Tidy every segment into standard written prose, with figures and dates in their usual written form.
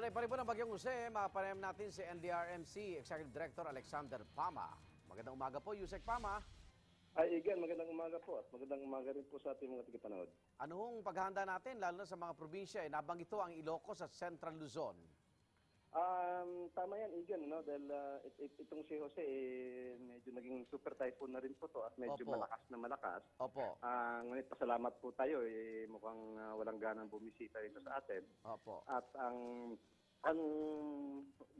Kaugnay pa rin po ng Bagyong Jose, makapanayam natin si NDRMC Executive Director Alexander Pama. Magandang umaga po, Yusek Pama. Ay, Igan, magandang umaga po at magandang umaga rin po sa ating mga tagapanood. Ano hong paghahanda natin, lalo na sa mga probinsya, nabanggit ito ang Ilocos at Central Luzon? Tama yan, Igan, no? Dahil itong si Jose, medyo naging super typhoon na rin po to at medyo Opo. malakas na malakas. Opo. Ngunit pasalamat po tayo, mukhang walang ganang bumisita rito sa atin. Opo. At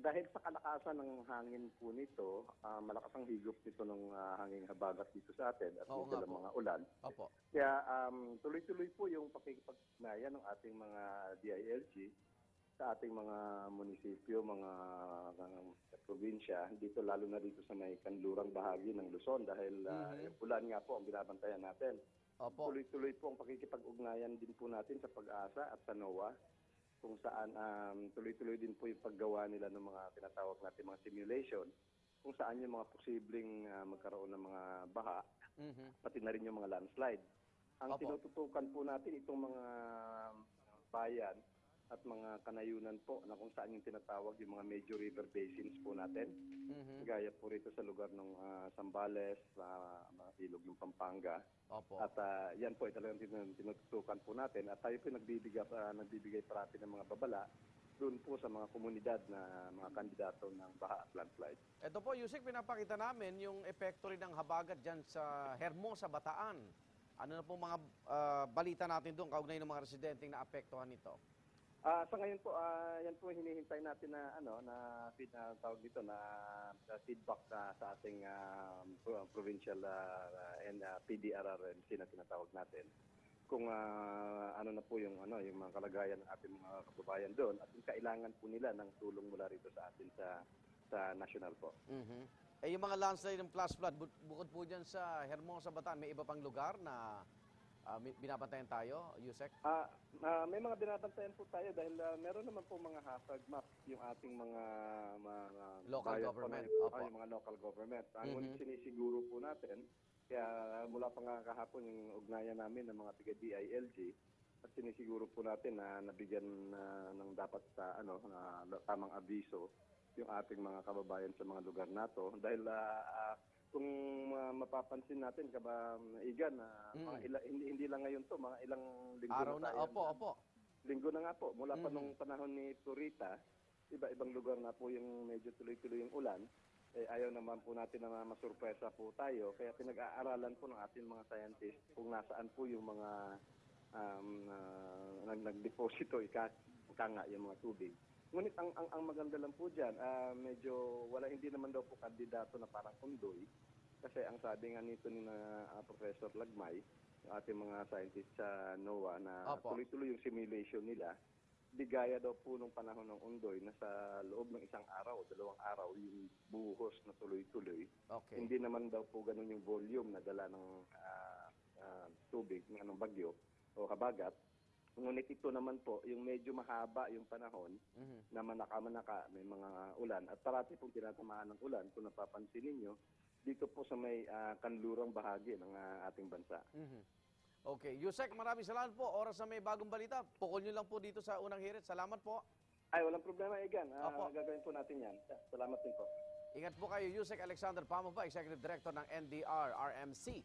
dahil sa kalakasan ng hangin po nito, malakas ang higop nito ng hangin habagat dito sa atin at Oo dito nga ng po. mga ulan. Opo. Kaya tuloy-tuloy po yung pakikipag-ugnayan ng ating mga DILG sa ating mga munisipyo, mga probinsya, dito lalo na dito sa may kanlurang bahagi ng Luzon dahil yung ulan nga po ang binabantayan natin. Opo. Tuloy-tuloy po ang pakikipag-ugnayan din po natin sa Pag-asa at sa NOAA kung saan tuloy-tuloy din po yung paggawa nila ng mga tinatawag natin mga simulation kung saan yung mga posibleng magkaroon ng mga baha, pati na rin yung mga landslide. Ang Opo. tinututukan po natin itong mga bayan at mga kanayunan po na kung saan yung tinatawag yung mga major river basins po natin. Gaya po rito sa lugar ng Zambales, mga ilog ng Pampanga. Opo. At yan po ay talagang tinututukan po natin at tayo po nagbibigay parati ng mga babala doon po sa mga komunidad na mga kandidato ng baha at landslide. Ito po, Yusek, pinapakita namin yung epekto rin ng habagat dyan sa Hermosa, Bataan. Ano na po mga balita natin doon, kaugnay ng mga residenteng naapektuhan nito? Sa ngayon po, yan po hinihintay natin na tawag dito na feedback sa ating provincial and PDRRMC na tinatawag natin. Kung ano na po yung mga kalagayan ng ating mga kababayan doon at yung kailangan po nila ng tulong mula rito sa atin sa national po. Eh, yung mga landslide ng flash flood, bukod po dyan sa Hermosa, Bataan, may iba pang lugar na binabantayan tayo, Yusek? May mga binabantayan po tayo dahil meron naman po mga hazard map yung ating mga Local bayan government. po Opo. yung mga local government. Ngunit sinisiguro po natin, kaya mula pa nga kahapon yung ugnayan namin ng mga taga-DILG at sinisiguro po natin na nabigyan ng dapat sa tamang abiso yung ating mga kababayan sa mga lugar nato dahil kung mapapansin natin Igan, hindi lang ngayon to, mga ilang linggo Araw na, tayo. opo. Linggo na nga po, mula pa nung panahon ni Turita, iba-ibang lugar na po yung medyo tuloy-tuloy yung ulan. Ayaw naman po natin na masurpresa po tayo, kaya pinag-aaralan po ng ating mga scientists kung nasaan po yung mga nag-deposito, nga yung mga tubig. Ngunit ang maganda lang po dyan, medyo hindi naman daw po kandidato na parang Ondoy. Kasi ang sabi nga nito ni Professor Lagmay, yung ating mga scientists sa NOAA na tuloy-tuloy yung simulation nila, di gaya daw po nung panahon ng Ondoy na sa loob ng isang araw o 2 araw yung buhos na tuloy-tuloy. Okay. Hindi naman daw po ganun yung volume na dala ng tubig, ng bagyo o habagat. Ngunit ito naman po, yung medyo mahaba yung panahon na manaka-manaka, may mga ulan. At parati pong tinatamaan ng ulan, kung napapansin ninyo, dito po sa may kanlurang bahagi ng ating bansa. Okay. Yusek, maraming salamat po. Oras na may bagong balita. Pukol nyo lang po dito sa unang hirit. Salamat po. Ay, walang problema, Igan. Opo. Gagawin po natin yan. Salamat din po. Ingat po kayo, Yusek Alexander Pama, Executive Director ng NDRRMC.